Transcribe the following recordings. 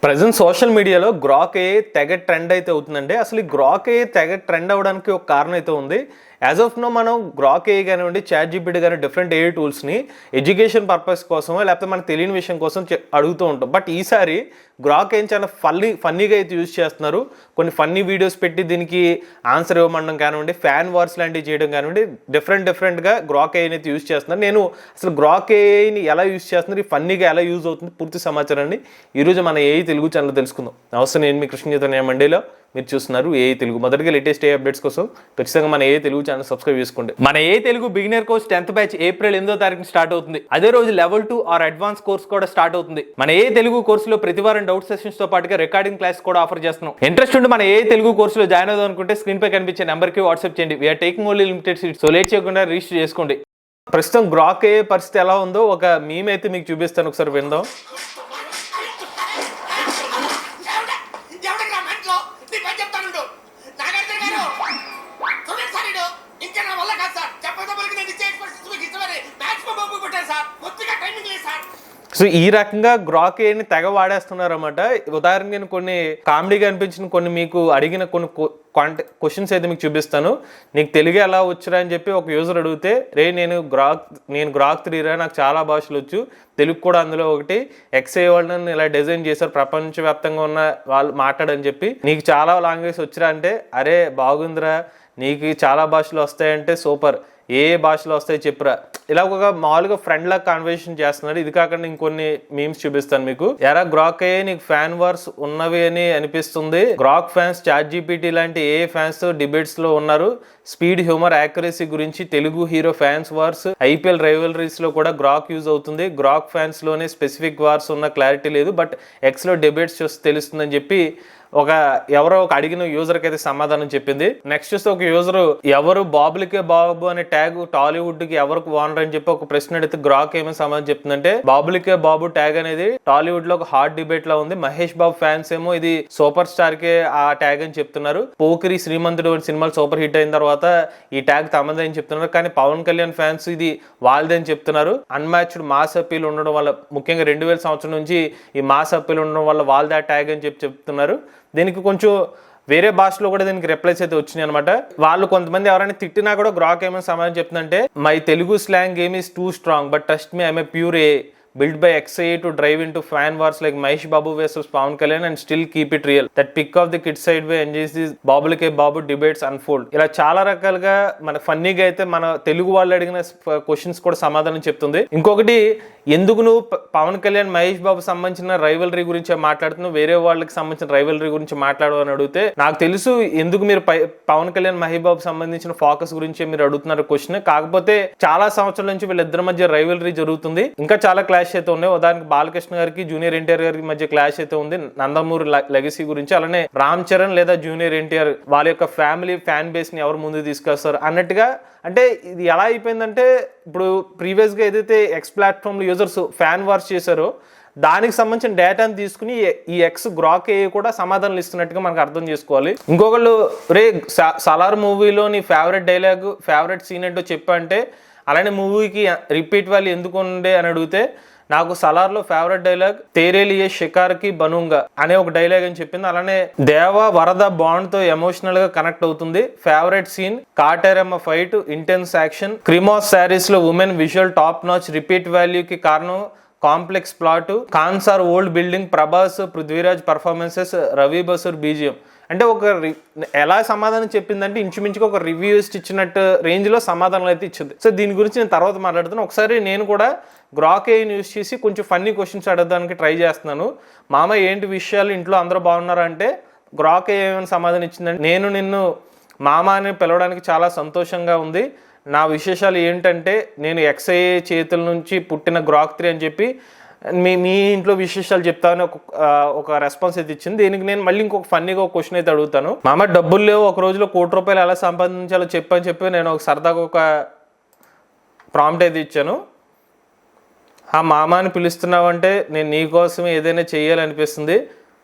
Present social మీడియాలో Grok ఏ తెగ trend అయితే అవుతుందండి. అసలు ఈ గ్రాక్ ఏ తెగ ట్రెండ్ అవ్వడానికి ఒక కారణం అయితే ఉంది. యాజ్ ఆఫ్ నో మనం గ్రాక్ ఏ కానివ్వండి, చాట్ జీపీటీ కానీ డిఫరెంట్ ఏఐ టూల్స్ని ఎడ్యుకేషన్ పర్పస్ కోసమో లేకపోతే మనకు తెలియని విషయం కోసం అడుగుతూ ఉంటాం. బట్ ఈసారి గ్రాక్ ఏం చాలా ఫన్నీగా అయితే యూజ్ చేస్తున్నారు. కొన్ని ఫన్నీ వీడియోస్ పెట్టి దీనికి ఆన్సర్ ఇవ్వమండం కానివ్వండి, ఫ్యాన్ వార్స్ లాంటివి చేయడం కానివ్వండి, డిఫరెంట్గా గ్రాక్ ఏఐని అయితే యూజ్ చేస్తున్నారు. నేను అసలు గ్రాక్ ఏఐని ఎలా యూజ్ చేస్తున్నారు, ఈ ఫన్నీగా ఎలా యూజ్ అవుతుంది పూర్తి సమాచారాన్ని ఈరోజు మన ఏఐ తెలుగు ఛానల్ తెలుసుకుందాం. నమస్తే, నేను మీ కృష్ణ చైతన్య మండేలో మీరు చూస్తున్నారు ఏఐ తెలుగు. మొదటిగా లేటెస్ట్ ఏ అప్డేట్స్ కోసం ఖచ్చితంగా మన ఏఐ తెలుగు ఛానల్ సబ్స్క్రైబ్ చేసుకోండి. మన AI Telugu beginner course 10th batch April 8వ తారీఖున స్టార్ట్ అవుతుంది. అదే రోజు లెవెల్ 2 ఆర్ అడ్వాన్స్ కోర్స్ కూడా స్టార్ట్ అవుతుంది. మన ఏఐ తెలుగు కోర్సులో ప్రతి వారం డౌట్ సెషన్స్ తో పాటుగా రికార్డింగ్ క్లాస్ కూడా ఆఫర్ చేస్తున్నాం. ఇంట్రెస్ట్ ఉంటే మన ఏఐ తెలుగు కోర్సులో జాయిన్ అవుదాం అనుకుంటే స్క్రీన్ పై కనిపించే నెంబర్ కి వాట్సాప్ చేయండి. We're taking only limited seats. So late చేయకుండా రిజిస్టర్ చేసుకోండి. ప్రస్తుతం గ్రాక్ ఏ పరిస్థితి ఎలా ఉందో ఒక మీమ్ అయితే మీకు చూపిస్తాను, ఒకసారి విందాం. సో ఈ రకంగా గ్రాక్ ఏని తెగ వాడేస్తున్నారు అన్నమాట. ఉదాహరణకి నేను కొన్ని కామెడీగా అనిపించిన కొన్ని మీకు అడిగిన కొన్ని క్వశ్చన్స్ అయితే మీకు చూపిస్తాను. నీకు తెలుగు ఎలా వచ్చురా అని చెప్పి ఒక యూజర్ అడిగితే, నేను గ్రాక్ 3 రా, నాకు చాలా భాషలు వచ్చు, తెలుగు కూడా అందులో ఒకటి, ఎక్స్ఏ వాళ్ళని ఇలా డిజైన్ చేశారు, ప్రపంచవ్యాప్తంగా ఉన్న వాళ్ళు మాట్లాడని చెప్పి, నీకు చాలా లాంగ్వేజ్ వచ్చురా అంటే, అరే బాగుందిరా, నీకు చాలా భాషలు వస్తాయంటే సూపర్, ఏ భాషలో వస్తాయి చెప్పురా. ఇలా ఒక మామూలుగా ఫ్రెండ్ లా కాన్వర్సేషన్ చేస్తున్నారు. ఇది కాకుండా ఇంకొన్ని మీమ్స్ చూపిస్తాను మీకు. ఎరా గ్రాక్ ఏ నీకు ఫ్యాన్ వార్స్ ఉన్నవి అని అనిపిస్తుంది. గ్రాక్ ఫ్యాన్స్ చాట్ జీపీటీ లాంటి ఏ ఫ్యాన్స్ తో డిబేట్స్ లో ఉన్నారు. స్పీడ్, హ్యూమర్, యాక్యురసీ గురించి Telugu hero fans wars, IPL rivalries లో కూడా గ్రాక్ యూజ్ అవుతుంది. గ్రాక్ ఫ్యాన్స్ లోనే స్పెసిఫిక్ వార్స్ ఉన్న క్లారిటీ లేదు, బట్ ఎక్స్ లో డిబేట్స్ చూస్తే తెలుస్తుందని చెప్పి ఎవరో ఒక అడిగిన యూజర్ కి అయితే సమాధానం చెప్పింది. నెక్స్ట్ చూస్తే ఒక యూజర్ ఎవరు బాబులకే బాబు అనే ట్యాగ్ టాలీవుడ్ కి ఎవరికి ఓనర్ అని చెప్పి ఒక ప్రశ్న అడిగితే గ్రాక్ ఏమని సమాధానం చెప్తుందంటే, బాబులకే బాబు ట్యాగ్ అనేది టాలీవుడ్ లో ఒక హాట్ డిబేట్ లా ఉంది. మహేష్ బాబు ఫ్యాన్స్ ఏమో ఇది సూపర్ స్టార్ కే ఆ ట్యాగ్ అని చెప్తున్నారు. పోకిరి, శ్రీమంతుడు సినిమాలు సూపర్ హిట్ అయిన తర్వాత ఈ ట్యాగ్ తమదే అని చెప్తున్నారు. కానీ పవన్ కళ్యాణ్ ఫ్యాన్స్ ఇది వాళ్ళదే అని చెప్తున్నారు. అన్మ్యాచ్డ్ మాస్ అప్పీల్ ఉండడం వల్ల, ముఖ్యంగా 2000 సంవత్సరం నుంచి ఈ మాస్ అప్పీల్ ఉండడం వల్ల వాళ్ళదే ట్యాగ్ అని చెప్తున్నారు. దీనికి కొంచెం వేరే భాషలో కూడా దీనికి రిప్లైస్ అయితే వచ్చినాయి అనమాట. వాళ్ళు కొంతమంది ఎవరైనా తిట్టినా కూడా గ్రాక్ ఏమైనా సమాధానం చెప్తుందంటే, my Telugu slang game is two strong but trust me I'm a pure A built by XA to drive into fan wars like Mahesh Babu versus Pawan Kalyan and still keep it real. That pick of the kid side way enjoys these బాబులకే Babu debates unfold. ఇలా చాలా రకాలుగా మన ఫన్నీగా అయితే మన తెలుగు వాళ్ళు అడిగిన క్వశ్చన్స్ కూడా సమాధానం చెప్తుంది. ఇంకొకటి, ఎందుకు నువ్వు పవన్ కళ్యాణ్ మహేష్ బాబు సంబంధించిన రైవలరీ గురించి మాట్లాడుతున్నావు, వేరే వాళ్ళకి సంబంధించిన రైవలరీ గురించి మాట్లాడవని అడిగితే, నాకు తెలుసు ఎందుకు మీరు పవన్ కళ్యాణ్ మహేష్ బాబు సంబంధించిన ఫోకస్ గురించి మీరు అడుగుతున్నారు క్వశ్చన్. కాకపోతే చాలా సంవత్సరాల నుంచి వీళ్ళిద్దరి మధ్య రైవలరీ జరుగుతుంది. ఇంకా చాలా క్లాష్ అయితే ఉన్నాయి. ఉదాహరణకి బాలకృష్ణ గారికి జూనియర్ ఎన్టీఆర్ గారికి మధ్య క్లాష్ అయితే ఉంది నందమూరి లెగసీ గురించి. అలానే రామ్ చరణ్ లేదా జూనియర్ ఎన్టీఆర్ వాళ్ళ యొక్క ఫ్యామిలీ ఫ్యాన్ బేస్ ని ఎవరు ముందు తీసుకొస్తారు అన్నట్టుగా. అంటే ఇది ఎలా అయిపోయిందంటే, ఇప్పుడు ప్రీవియస్ గా ఏదైతే ఎక్స్ ప్లాట్ఫామ్ లో యూజర్స్ ఫ్యాన్ వార్స్ చేశారో దానికి సంబంధించిన డేటాను తీసుకుని ఈ ఎక్స్ గ్రాక్ ఏ కూడా సమాధానాలు ఇస్తున్నట్టుగా మనకు అర్థం చేసుకోవాలి. ఇంకొకళ్ళు, సలార్ మూవీలో నీ ఫేవరెట్ డైలాగ్, ఫేవరెట్ సీన్ ఏంటో చెప్పంటే, అలానే మూవీకి రిపీట్ వాల్యూ ఎందుకు ఉండే అని అడిగితే, నాకు సలార్లో ఫేవరెట్ డైలాగ్ తేరేలియే షికార్కి బనుంగా అనే ఒక డైలాగ్ అని చెప్పింది. అలానే దేవ వరద బాండ్ తో ఎమోషనల్ గా కనెక్ట్ అవుతుంది. Favourite scene Kateramma fight, intense action, క్రిమాస్ శారీస్ లో women visual top notch. Repeat వాల్యూకి కారణం complex plot, Khansaar old building, Prabhas Prithviraj performances, Ravi Basrur BGM. అంటే ఒక ఎలా సమాధానం చెప్పిందంటే ఇంచుమించుగా ఒక రివ్యూస్ ఇచ్చినట్టు రేంజ్ లో సమాధానాలు అయితే ఇచ్చింది. సో దీని గురించి నేను తర్వాత మాట్లాడుతాను. ఒకసారి నేను కూడా గ్రాక్ ఏని యూజ్ చేసి కొంచెం ఫన్నీ క్వశ్చన్స్ అడగడానికి ట్రై చేస్తున్నాను. మామ ఏంటి విషయాలు, ఇంట్లో అందరూ బాగున్నారా అంటే, గ్రాక్ ఏమైనా సమాధానం ఇచ్చిందంటే, నేను నిన్ను మామ అని పిలవడానికి చాలా సంతోషంగా ఉంది. నా విశేషాలు ఏంటంటే, నేను XA చేతుల నుంచి పుట్టిన గ్రాక్ 3 అని చెప్పి మీ ఇంట్లో విశేషాలు చెప్తామని ఒక రెస్పాన్స్ అయితే ఇచ్చింది. దీనికి నేను మళ్ళీ ఇంకొక ఫన్నీగా ఒక క్వశ్చన్ అయితే అడుగుతాను. మామ డబ్బులు లేవు, ఒక రోజులో ₹1,00,00,000 ఎలా సంపాదించాలో చెప్పి నేను ఒక సరదాగా ఒక ప్రాంప్ట్ అయితే ఇచ్చాను. ఆ మామ అని పిలుస్తున్నావు అంటే నేను నీకోసమే ఏదైనా చెయ్యాలనిపిస్తుంది.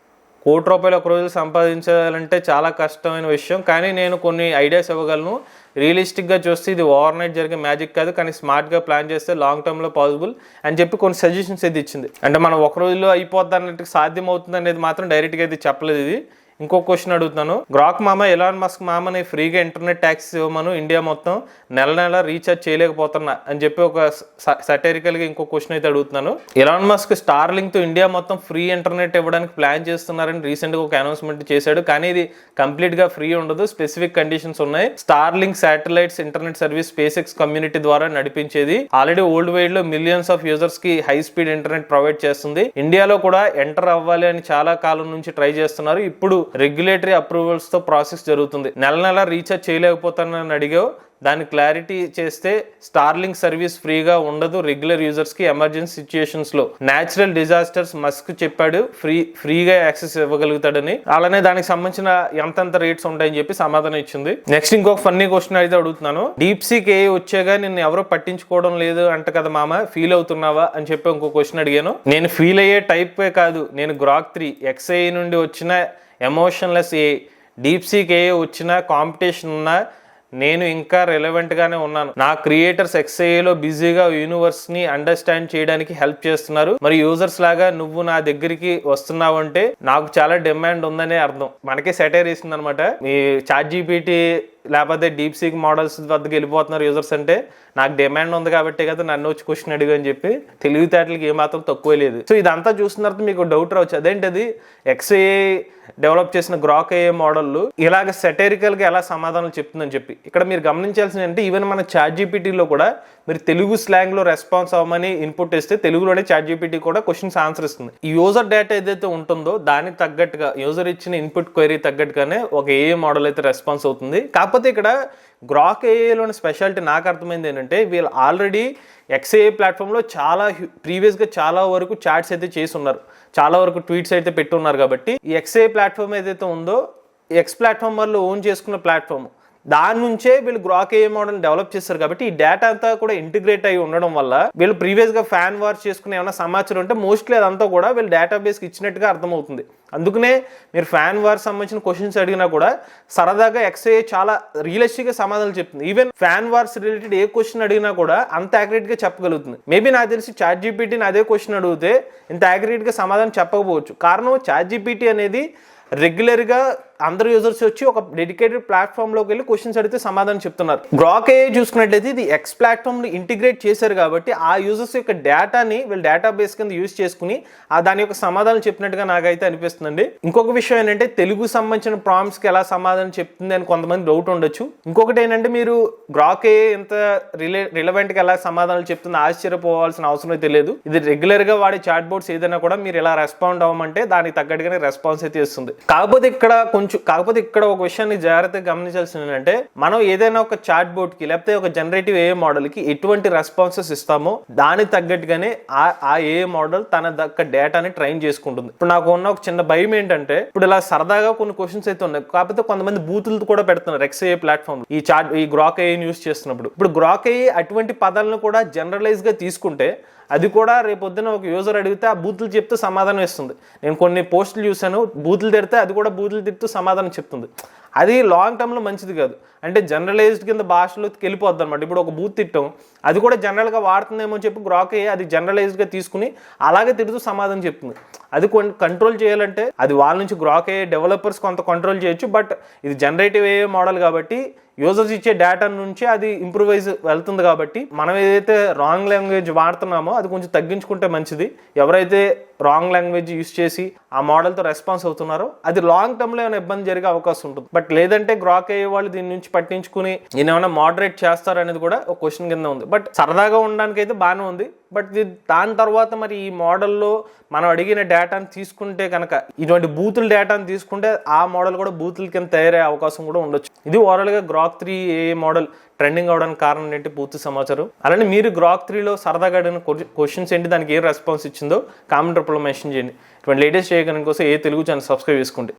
₹1,00,00,000 ఒక రోజు సంపాదించాలంటే చాలా కష్టమైన విషయం. కానీ నేను కొన్ని ఐడియాస్ ఇవ్వగలను. రియలిస్టిక్గా చూస్తే ఇది ఓవర్ నైట్ జరిగే మ్యాజిక్ కాదు, కానీ స్మార్ట్గా ప్లాన్ చేస్తే లాంగ్ టర్మ్లో పాసిబుల్ అని చెప్పి కొన్ని సజెషన్స్ అయితే ఇచ్చింది. అంటే మనం ఒక రోజులో అయిపోద్ది అన్నట్టు సాధ్యం అవుతుంది అనేది మాత్రం డైరెక్ట్గా అయితే చెప్పలేదు. ఇది ఇంకో క్వశ్చన్ అడుగుతున్నాను. గ్రాక్ మామ ఎలాన్ మస్క్ మామని ఫ్రీగా ఇంటర్నెట్ ట్యాక్స్ ఇవ్వమను, ఇండియా మొత్తం నెల రీఛార్జ్ చేయలేకపోతున్నా అని చెప్పి ఒక సటైరికల్గా ఇంకో క్వశ్చన్ అయితే అడుగుతున్నాను. ఎలాన్ మస్క్ స్టార్లింక్ తో ఇండియా మొత్తం ఫ్రీ ఇంటర్నెట్ ఇవ్వడానికి ప్లాన్ చేస్తున్నారని రీసెంట్గా ఒక అనౌన్స్మెంట్ చేశాడు. కానీ ఇది కంప్లీట్ గా ఫ్రీ ఉండదు, స్పెసిఫిక్ కండిషన్స్ ఉన్నాయి. Starlink satellites internet service space X community ద్వారా నడిపించేది. ఆల్రెడీ వరల్డ్ వైడ్ లో మిలియన్స్ ఆఫ్ యూజర్స్ కి హై స్పీడ్ ఇంటర్నెట్ ప్రొవైడ్ చేస్తుంది. ఇండియాలో కూడా ఎంటర్ అవ్వాలి అని చాలా కాలం నుంచి ట్రై చేస్తున్నారు. ఇప్పుడు రెగ్యులేటరీ అప్రూవల్స్ తో ప్రాసెస్ జరుగుతుంది. నెల రీఛార్జ్ చేయలేకపోతానని అడిగావు, దాన్ని క్లారిటీ చేస్తే స్టార్లింక్ సర్వీస్ ఫ్రీగా ఉండదు రెగ్యులర్ యూజర్స్ కి. ఎమర్జెన్సీ సిచ్యుయేషన్స్ లో, న్యాచురల్ డిజాస్టర్స్ మస్క్ చెప్పాడు ఫ్రీగా యాక్సెస్ ఇవ్వగలుగుతాడని. అలానే దానికి సంబంధించిన ఎంతెంత రేట్స్ ఉంటాయని చెప్పి సమాధానం ఇచ్చింది. నెక్స్ట్ ఇంకొక ఫన్నీ క్వశ్చన్ అయితే అడుగుతున్నాను. డీప్ సీక్ ఏ వచ్చాగా నిన్ను ఎవరో పట్టించుకోవడం లేదు అంట కదా మామ, ఫీల్ అవుతున్నావా అని చెప్పి ఇంకో క్వశ్చన్ అడిగాను. నేను ఫీల్ అయ్యే టైపే కాదు. నేను గ్రాక్ 3 XAI నుండి వచ్చిన ఎమోషన్లెస్ ఏ, డీప్ సీక్ ఏ వచ్చిన కాంపిటీషన్ ఉన్నా నేను ఇంకా రెలవెంట్ గానే ఉన్నాను. నా క్రియేటర్స్ XAIలో బిజీగా యూనివర్స్ ని అండర్స్టాండ్ చేయడానికి హెల్ప్ చేస్తున్నారు. మరి యూజర్స్ లాగా నువ్వు నా దగ్గరికి వస్తున్నావు అంటే నాకు చాలా డిమాండ్ ఉందనే అర్థం. మనకే సెటైర్ ఇస్తుంది అనమాట. ఈ ChatGPT లేకపోతే డీప్ సీక్ మోడల్స్ వద్దకు వెళ్ళిపోతున్నారు యూజర్స్ అంటే నాకు డిమాండ్ ఉంది కాబట్టి కదా నన్ను వచ్చి క్వశ్చన్ అడిగా అని చెప్పి. తెలివితేటలకి ఏమాత్రం తక్కువ లేదు. సో ఇదంతా చూసిన తర్వాత మీకు డౌట్ రావచ్చు, అదేంటది XAI డెవలప్ చేసిన గ్రాక్ AI మోడల్ ఇలాగ సెటైరికల్ గా ఎలా సమాధానాలు చెప్తుందని చెప్పి. ఇక్కడ మీరు గమనించాల్సింది అంటే ఈవెన్ మన ChatGPTలో కూడా మీరు తెలుగు స్లాంగ్ లో రెస్పాన్స్ అవ్వమని ఇన్పుట్ ఇస్తే తెలుగులోనే ChatGPT కూడా క్వశ్చన్స్ ఆన్సర్ ఇస్తుంది. ఈ యూజర్ డేటా ఏదైతే ఉంటుందో దానికి తగ్గట్టుగా యూజర్ ఇచ్చిన ఇన్పుట్ క్వైరీ తగ్గట్టుగానే ఒక AI మోడల్ అయితే రెస్పాన్స్ అవుతుంది. కాకపోతే ఇక్కడ గ్రాక్ AIలోని స్పెషాలిటీ నాకు అర్థమైంది ఏంటంటే వీళ్ళు ఆల్రెడీ XAI ప్లాట్ఫామ్లో ప్రీవియస్గా చాలా వరకు చాట్స్ అయితే చేసి ఉన్నారు, చాలా వరకు ట్వీట్స్ అయితే పెట్టి ఉన్నారు. కాబట్టి ఈ XAI ప్లాట్ఫామ్ ఏదైతే ఉందో X ప్లాట్ఫామ్ వాళ్ళు ఓన్ చేసుకున్న ప్లాట్ఫామ్, దాని నుంచే వీళ్ళు గ్రాక్ AI మోడల్ డెవలప్ చేస్తారు. కాబట్టి ఈ డేటా అంతా కూడా ఇంటిగ్రేట్ అయ్యి ఉండడం వల్ల వీళ్ళు ప్రీవియస్ గా ఫ్యాన్ వార్స్ చేసుకునే ఏమైనా సమాచారం ఉంటే మోస్ట్లీ అదంతా కూడా వీళ్ళు డేటాబేస్ కి ఇచ్చినట్టుగా అర్థమవుతుంది. అందుకనే మీరు ఫ్యాన్ వార్ సంబంధించిన క్వశ్చన్స్ అడిగినా కూడా సరదాగా XAI చాలా రియలిస్టిక్ గా సమాధానాలు చెప్తుంది. ఈవెన్ ఫ్యాన్ వార్స్ రిలేటెడ్ ఏ క్వశ్చన్ అడిగినా కూడా అంత యాక్యురేట్ గా చెప్పగలుగుతుంది. మేబీ నాకు తెలిసి ChatGPTని అదే క్వశ్చన్ అడిగితే ఇంత యాక్యురేట్ గా సమాధానం చెప్పకపోవచ్చు. కారణం ChatGPT అనేది రెగ్యులర్గా అందరు యూజర్స్ వచ్చి ఒక డెడికేటెడ్ ప్లాట్ఫామ్లోకి వెళ్ళి క్వశ్చన్స్ అడిగితే సమాధానం చెప్తున్నారు. గ్రాక్ AI చూసుకున్నట్లయితే ఇది X ప్లాట్ఫామ్ని ఇంటిగ్రేట్ చేశారు కాబట్టి ఆ యూజర్స్ యొక్క డేటాని వీళ్ళు డేటాబేస్ కింద యూజ్ చేసుకుని దాని యొక్క సమాధానం చెప్పినట్టుగా నాకైతే అనిపిస్తుందండి. ఇంకొక విషయం ఏంటంటే తెలుగు సంబంధించిన ప్రాంప్ట్స్కి ఎలా సమాధానం చెప్తుంది అని కొంతమంది డౌట్ ఉండొచ్చు. ఇంకొకటి ఏంటంటే మీరు గ్రాక్ AI ఎంత రిలవెంట్గా ఎలా సమాధానాలు చెప్తుంది ఆశ్చర్యపోవాల్సిన అవసరం అయితే లేదు. ఇది రెగ్యులర్గా వాడే చాట్ బోర్డ్స్ ఏదైనా కూడా మీరు ఇలా రెస్పాండ్ అవ్వమంటే దానికి తగ్గట్టుగానే రెస్పాన్స్ అయితే ఇస్తుంది. కాకపోతే ఇక్కడ ఒక విషయాన్ని జాగ్రత్తగా గమనించాల్సింది ఏంటంటే మనం ఏదైనా ఒక చాట్ బోర్డ్ కి లేకపోతే ఒక జనరేటివ్ AI మోడల్ కి ఎటువంటి రెస్పాన్సెస్ ఇస్తామో దానికి తగ్గట్టుగానే ఆ AI మోడల్ తన దక్క డేటాని ట్రైన్ చేసుకుంటుంది. ఇప్పుడు నాకు ఉన్న ఒక చిన్న భయం ఏంటంటే ఇప్పుడు ఇలా సరదాగా కొన్ని క్వశ్చన్స్ అయితే ఉన్నాయి, కాకపోతే కొంతమంది బూతులు కూడా పెడుతున్నారు XAI ప్లాట్ఫామ్ ఈ గ్రాక్ AI యూస్ చేస్తున్నప్పుడు. ఇప్పుడు గ్రాక్ AI అటువంటి పదాలను కూడా జనరలైజ్ గా తీసుకుంటే అది కూడా రేపొద్దున ఒక యూజర్ అడిగితే ఆ బూతులు చెప్తూ సమాధానం ఇస్తుంది. నేను కొన్ని పోస్టులు చూసాను, బూతులు తిడితే అది కూడా బూతులు తిడుతూ సమాధానం చెప్తుంది. అది లాంగ్ టర్మ్లో మంచిది కాదు. అంటే జనరలైజ్డ్ కింద భాషలోకి వెళ్ళిపోద్ది అనమాట. ఇప్పుడు ఒక బూత్ తిట్టం అది కూడా జనరల్గా వాడుతుందేమో చెప్పి గ్రాక్ AI అది జనరలైజ్డ్గా తీసుకుని అలాగే తిడుతూ సమాధానం చెప్తుంది. అది కంట్రోల్ చేయాలంటే అది వాళ్ళ నుంచి గ్రాక్ AI డెవలపర్స్ కొంత కంట్రోల్ చేయొచ్చు. బట్ ఇది జనరేటివ్ AI మోడల్ కాబట్టి యూజర్స్ ఇచ్చే డేటా నుంచి అది ఇంప్రూవైజ్ వెళ్తుంది. కాబట్టి మనం ఏదైతే రాంగ్ లాంగ్వేజ్ వాడుతున్నామో అది కొంచెం తగ్గించుకుంటే మంచిది. ఎవరైతే రాంగ్ లాంగ్వేజ్ యూస్ చేసి ఆ మోడల్తో రెస్పాన్స్ అవుతున్నారో అది లాంగ్ టర్మ్లో ఏమైనా ఇబ్బంది జరిగే అవకాశం ఉంటుంది. బట్ లేదంటే గ్రాక్ AI వాళ్ళు దీని నుంచి పట్టించుకుని దీన్ని ఏమైనా మోడరేట్ చేస్తారనేది కూడా ఒక క్వశ్చన్ కింద ఉంది. బట్ సరదాగా ఉండడానికి అయితే బాగానే ఉంది. బట్ దాని తర్వాత మరి ఈ మోడల్లో మనం అడిగిన డేటాను తీసుకుంటే కనుక ఇటువంటి బూతుల డేటాను తీసుకుంటే ఆ మోడల్ కూడా బూతుల కింద తయారయ్యే అవకాశం కూడా ఉండొచ్చు. ఇది ఓవరాల్గా గ్రాక్ 3 AI మోడల్ ట్రెండింగ్ అవడానికి కారణం ఏంటి పూర్తి సమాచారం. అలానే మీరు గ్రాక్ 3లో సరదాగా అడిగిన క్వశ్చన్స్ ఏంటి, దానికి ఏ రెస్పాన్స్ ఇచ్చిందో కామెంట్ రూపంలో మెన్షన్ చేయండి. ఇటువంటి లేటెస్ట్ చేయడానికి కోసం తెలుగు ఛానల్ సబ్స్క్రైబ్ చేసుకోండి.